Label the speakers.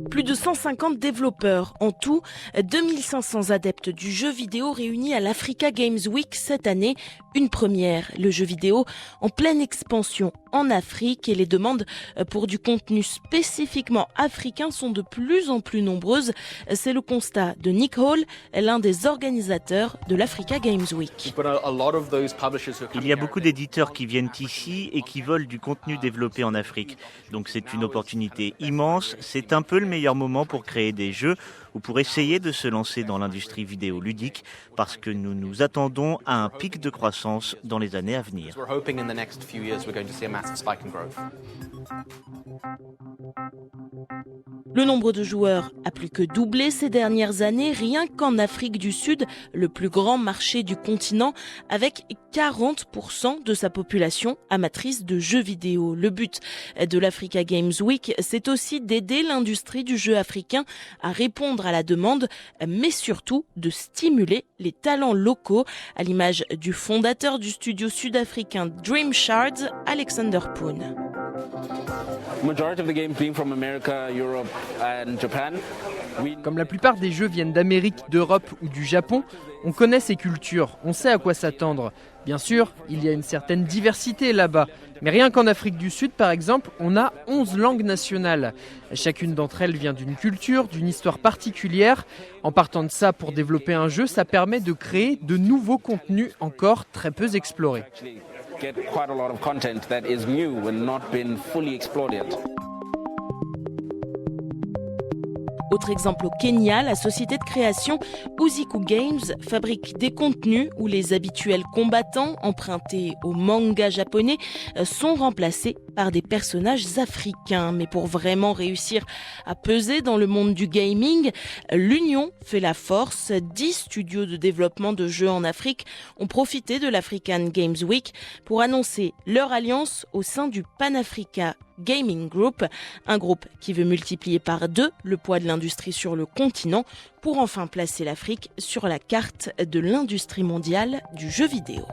Speaker 1: Plus de 150 développeurs en tout, 2500 adeptes du jeu vidéo réunis à l'Africa Games Week cette année. Une première, le jeu vidéo en pleine expansion en Afrique et les demandes pour du contenu spécifiquement africain sont de plus en plus nombreuses. C'est le constat de Nick Hall, l'un des organisateurs de l'Africa Games Week.
Speaker 2: Il y a beaucoup d'éditeurs qui viennent ici et qui veulent du contenu développé en Afrique. Donc c'est une opportunité immense. C'est un peu le meilleur moment pour créer des jeux ou pour essayer de se lancer dans l'industrie vidéoludique parce que nous nous attendons à un pic de croissance dans les années à venir.
Speaker 1: Le nombre de joueurs a plus que doublé ces dernières années, rien qu'en Afrique du Sud, le plus grand marché du continent, avec 40% de sa population amatrice de jeux vidéo. Le but de l'Africa Games Week, c'est aussi d'aider l'industrie du jeu africain à répondre à la demande, mais surtout de stimuler les talents locaux, à l'image du fondateur du studio sud-africain Dream Shards, Alexander Poon.
Speaker 3: Comme la plupart des jeux viennent d'Amérique, d'Europe ou du Japon, on connaît ces cultures, on sait à quoi s'attendre. Bien sûr, il y a une certaine diversité là-bas. Mais rien qu'en Afrique du Sud, par exemple, on a 11 langues nationales. Chacune d'entre elles vient d'une culture, d'une histoire particulière. En partant de ça, pour développer un jeu, ça permet de créer de nouveaux contenus encore très peu explorés.
Speaker 1: Autre exemple au Kenya, la société de création Uziku Games fabrique des contenus où les habituels combattants empruntés au manga japonais sont remplacés par des personnages africains. Mais pour vraiment réussir à peser dans le monde du gaming, l'union fait la force. 10 studios de développement de jeux en Afrique ont profité de l'African Games Week pour annoncer leur alliance au sein du Pan-Africa Gaming Group, un groupe qui veut multiplier par 2 le poids de l'industrie sur le continent pour enfin placer l'Afrique sur la carte de l'industrie mondiale du jeu vidéo.